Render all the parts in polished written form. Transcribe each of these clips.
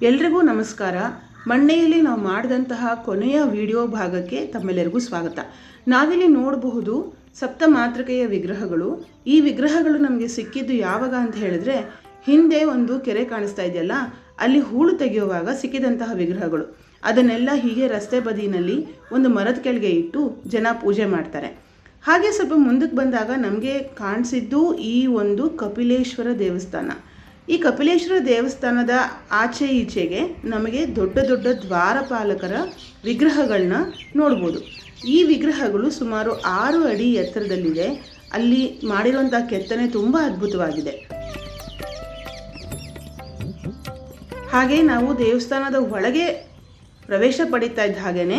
ಎಲ್ರಿಗೂ ನಮಸ್ಕಾರ. ಮಣ್ಣೆಯಲ್ಲಿ ನಾವು ಮಾಡಿದಂತಹ ಕೊನೆಯ ವಿಡಿಯೋ ಭಾಗಕ್ಕೆ ತಮ್ಮೆಲ್ಲರಿಗೂ ಸ್ವಾಗತ. ನಾವಿಲ್ಲಿ ನೋಡಬಹುದು ಸಪ್ತಮಾತೃಕೆಯ ವಿಗ್ರಹಗಳು. ಈ ವಿಗ್ರಹಗಳು ನಮಗೆ ಸಿಕ್ಕಿದ್ದು ಯಾವಾಗ ಅಂತ ಹೇಳಿದ್ರೆ, ಹಿಂದೆ ಒಂದು ಕೆರೆ ಕಾಣಿಸ್ತಾ ಇದೆಯಲ್ಲ, ಅಲ್ಲಿ ಹೂಳು ತೆಗೆಯುವಾಗ ಸಿಕ್ಕಿದಂತಹ ವಿಗ್ರಹಗಳು. ಅದನ್ನೆಲ್ಲ ಹೀಗೆ ರಸ್ತೆ ಬದಿಯಲ್ಲಿ ಒಂದು ಮರದ ಕೆಳಗೆ ಇಟ್ಟು ಜನ ಪೂಜೆ ಮಾಡ್ತಾರೆ. ಹಾಗೆ ಸ್ವಲ್ಪ ಮುಂದಕ್ಕೆ ಬಂದಾಗ ನಮಗೆ ಕಾಣಿಸಿದ್ದು ಈ ಒಂದು ಕಪಿಲೇಶ್ವರ ದೇವಸ್ಥಾನ. ಈ ಕಪಿಲೇಶ್ವರ ದೇವಸ್ಥಾನದ ಆಚೆ ಈಚೆಗೆ ನಮಗೆ ದೊಡ್ಡ ದೊಡ್ಡ ದ್ವಾರಪಾಲಕರ ವಿಗ್ರಹಗಳನ್ನ ನೋಡ್ಬೋದು. ಈ ವಿಗ್ರಹಗಳು ಸುಮಾರು 6 ಅಡಿ ಎತ್ತರದಲ್ಲಿದೆ. ಅಲ್ಲಿ ಮಾಡಿರುವಂಥ ಕೆತ್ತನೆ ತುಂಬ ಅದ್ಭುತವಾಗಿದೆ. ಹಾಗೆ ನಾವು ದೇವಸ್ಥಾನದ ಒಳಗೆ ಪ್ರವೇಶ ಪಡೀತಾ ಇದ್ದ ಹಾಗೇ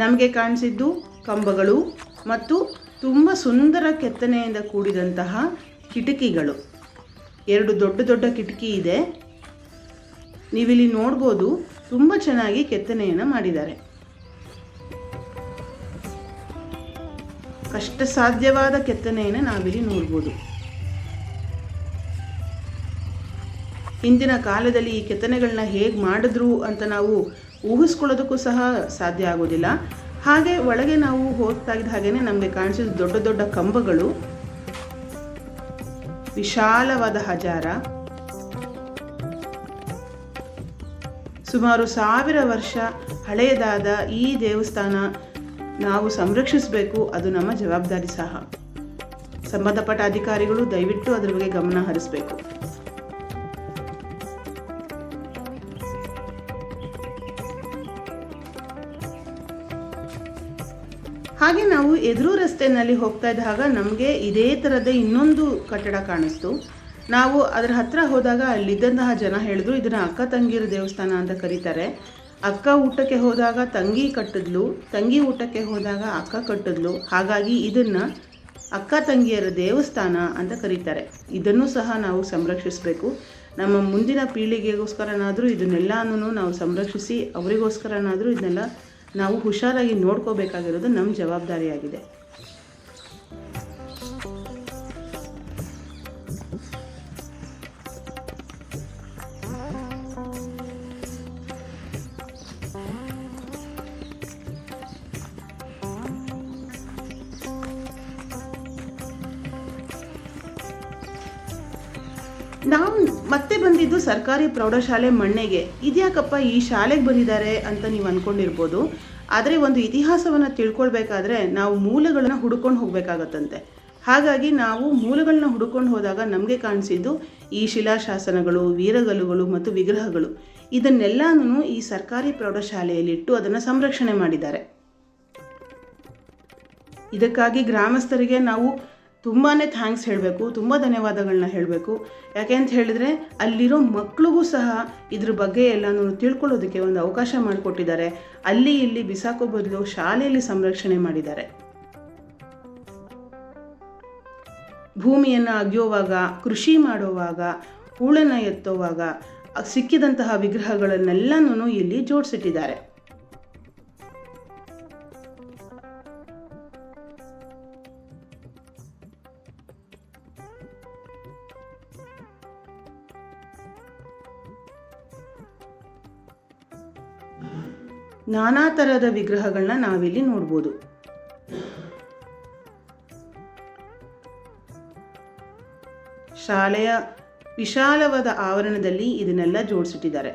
ನಮಗೆ ಕಾಣಿಸಿದ್ದು ಕಂಬಗಳು ಮತ್ತು ತುಂಬ ಸುಂದರ ಕೆತ್ತನೆಯಿಂದ ಕೂಡಿದಂತಹ ಕಿಟಕಿಗಳು. 2 ದೊಡ್ಡ ದೊಡ್ಡ ಕಿಟಕಿ ಇದೆ. ನೀವಿಲ್ಲಿ ನೋಡ್ಬೋದು, ತುಂಬ ಚೆನ್ನಾಗಿ ಕೆತ್ತನೆಯನ್ನು ಮಾಡಿದ್ದಾರೆ. ಕಷ್ಟ ಸಾಧ್ಯವಾದ ಕೆತ್ತನೆಯನ್ನು ನಾವಿಲ್ಲಿ ನೋಡ್ಬೋದು. ಹಿಂದಿನ ಕಾಲದಲ್ಲಿ ಈ ಕೆತ್ತನೆಗಳನ್ನ ಹೇಗೆ ಮಾಡಿದ್ರು ಅಂತ ನಾವು ಊಹಿಸ್ಕೊಳ್ಳೋದಕ್ಕೂ ಸಹ ಸಾಧ್ಯ ಆಗೋದಿಲ್ಲ. ಹಾಗೆ ಒಳಗೆ ನಾವು ಹೋಗ್ತಾ ಇದ್ದ ಹಾಗೇನೆ ನಮಗೆ ಕಾಣಿಸಿದ ದೊಡ್ಡ ದೊಡ್ಡ ಕಂಬಗಳು, ವಿಶಾಲವಾದ ಹಜಾರ, ಸುಮಾರು 1000 ವರ್ಷ ಹಳೆಯದಾದ ಈ ದೇವಸ್ಥಾನ ನಾವು ಸಂರಕ್ಷಿಸಬೇಕು. ಅದು ನಮ್ಮ ಜವಾಬ್ದಾರಿ ಸಹ. ಸಂಬಂಧಪಟ್ಟ ಅಧಿಕಾರಿಗಳು ದಯವಿಟ್ಟು ಅದರ ಬಗ್ಗೆ ಗಮನ ಹರಿಸಬೇಕು. ಹಾಗೆ ನಾವು ಎದುರು ರಸ್ತೆಯಲ್ಲಿ ಹೋಗ್ತಾ ಇದ್ದಾಗ ನಮಗೆ ಇದೇ ಥರದ ಇನ್ನೊಂದು ಕಟ್ಟಡ ಕಾಣಿಸ್ತು. ನಾವು ಅದರ ಹತ್ರ ಹೋದಾಗ ಅಲ್ಲಿದ್ದಂತಹ ಜನ ಹೇಳಿದ್ರು, ಇದನ್ನು ಅಕ್ಕ ತಂಗಿಯರ ದೇವಸ್ಥಾನ ಅಂತ ಕರೀತಾರೆ. ಅಕ್ಕ ಊಟಕ್ಕೆ ಹೋದಾಗ ತಂಗಿ ಕಟ್ಟಿದ್ಲು, ತಂಗಿ ಊಟಕ್ಕೆ ಹೋದಾಗ ಅಕ್ಕ ಕಟ್ಟಿದ್ಲು. ಹಾಗಾಗಿ ಇದನ್ನು ಅಕ್ಕ ತಂಗಿಯರ ದೇವಸ್ಥಾನ ಅಂತ ಕರೀತಾರೆ. ಇದನ್ನು ಸಹ ನಾವು ಸಂರಕ್ಷಿಸಬೇಕು. ನಮ್ಮ ಮುಂದಿನ ಪೀಳಿಗೆಗೋಸ್ಕರನಾದರೂ ಇದನ್ನೆಲ್ಲನೂ ನಾವು ಸಂರಕ್ಷಿಸಿ, ಅವರಿಗೋಸ್ಕರನಾದರೂ ಇದನ್ನೆಲ್ಲ ನಾವು ಹುಷಾರಾಗಿ ನೋಡ್ಕೋಬೇಕಾಗಿರೋದು ನಮ್ಮ ಜವಾಬ್ದಾರಿಯಾಗಿದೆ. ನಾವು ಮತ್ತೆ ಬಂದಿದ್ದು ಸರ್ಕಾರಿ ಪ್ರೌಢಶಾಲೆ ಮಣ್ಣೆಗೆ. ಇದ್ಯಾಕಪ್ಪ ಈ ಶಾಲೆಗೆ ಬಂದಿದ್ದಾರೆ ಅಂತ ನೀವು ಅಂದ್ಕೊಂಡಿರ್ಬೋದು. ಆದರೆ ಒಂದು ಇತಿಹಾಸವನ್ನು ತಿಳ್ಕೊಳ್ಬೇಕಾದ್ರೆ ನಾವು ಮೂಲಗಳನ್ನ ಹುಡ್ಕೊಂಡು ಹೋಗಬೇಕಾಗತ್ತಂತೆ. ಹಾಗಾಗಿ ನಾವು ಮೂಲಗಳನ್ನ ಹುಡ್ಕೊಂಡು ಹೋದಾಗ ನಮಗೆ ಕಾಣಿಸಿದ್ದು ಈ ಶಿಲಾಶಾಸನಗಳು, ವೀರಗಲ್ಲುಗಳು ಮತ್ತು ವಿಗ್ರಹಗಳು. ಇದನ್ನೆಲ್ಲನೂ ಈ ಸರ್ಕಾರಿ ಪ್ರೌಢಶಾಲೆಯಲ್ಲಿಟ್ಟು ಅದನ್ನು ಸಂರಕ್ಷಣೆ ಮಾಡಿದ್ದಾರೆ. ಇದಕ್ಕಾಗಿ ಗ್ರಾಮಸ್ಥರಿಗೆ ನಾವು ತುಂಬಾ ಥ್ಯಾಂಕ್ಸ್ ಹೇಳಬೇಕು, ತುಂಬ ಧನ್ಯವಾದಗಳನ್ನ ಹೇಳಬೇಕು. ಯಾಕೆ ಅಂತ ಹೇಳಿದರೆ ಅಲ್ಲಿರೋ ಮಕ್ಕಳಿಗೂ ಸಹ ಇದ್ರ ಬಗ್ಗೆ ಎಲ್ಲನೂ ತಿಳ್ಕೊಳ್ಳೋದಕ್ಕೆ ಒಂದು ಅವಕಾಶ ಮಾಡಿಕೊಟ್ಟಿದ್ದಾರೆ. ಅಲ್ಲಿ ಇಲ್ಲಿ ಬಿಸಾಕೋ ಬದಲು ಶಾಲೆಯಲ್ಲಿ ಸಂರಕ್ಷಣೆ ಮಾಡಿದ್ದಾರೆ. ಭೂಮಿಯನ್ನು ಅಗೆಯುವಾಗ, ಕೃಷಿ ಮಾಡುವಾಗ, ಹೂಳನ್ನು ಎತ್ತುವಾಗ ಸಿಕ್ಕಿದಂತಹ ವಿಗ್ರಹಗಳನ್ನೆಲ್ಲನೂ ಇಲ್ಲಿ ಜೋಡಿಸಿಟ್ಟಿದ್ದಾರೆ. ನಾನಾ ಥರದ ವಿಗ್ರಹಗಳನ್ನ ನಾವಿಲ್ಲಿ ನೋಡ್ಬೋದು. ಶಾಲೆಯ ವಿಶಾಲವಾದ ಆವರಣದಲ್ಲಿ ಇದನ್ನೆಲ್ಲ ಜೋಡಿಸಿಟ್ಟಿದ್ದಾರೆ.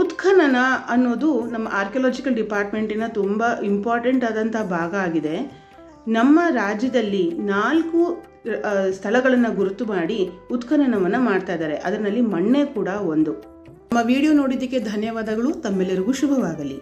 ಉತ್ಖನನ ಅನ್ನೋದು ನಮ್ಮ ಆರ್ಕಿಯಾಲಜಿಕಲ್ ಡಿಪಾರ್ಟ್ಮೆಂಟಿನ ತುಂಬ ಇಂಪಾರ್ಟೆಂಟ್ ಆದಂಥ ಭಾಗ ಆಗಿದೆ. ನಮ್ಮ ರಾಜ್ಯದಲ್ಲಿ 4 ಸ್ಥಳಗಳನ್ನು ಗುರುತು ಮಾಡಿ ಉತ್ಖನನವನ್ನು ಮಾಡ್ತಾ ಇದ್ದಾರೆ. ಅದರಲ್ಲಿ ಮಣ್ಣೆ ಕೂಡ ಒಂದು. ನಮ್ಮ ವಿಡಿಯೋ ನೋಡಿದ್ದಕ್ಕೆ ಧನ್ಯವಾದಗಳು. ತಮ್ಮೆಲ್ಲರಿಗೂ ಶುಭವಾಗಲಿ.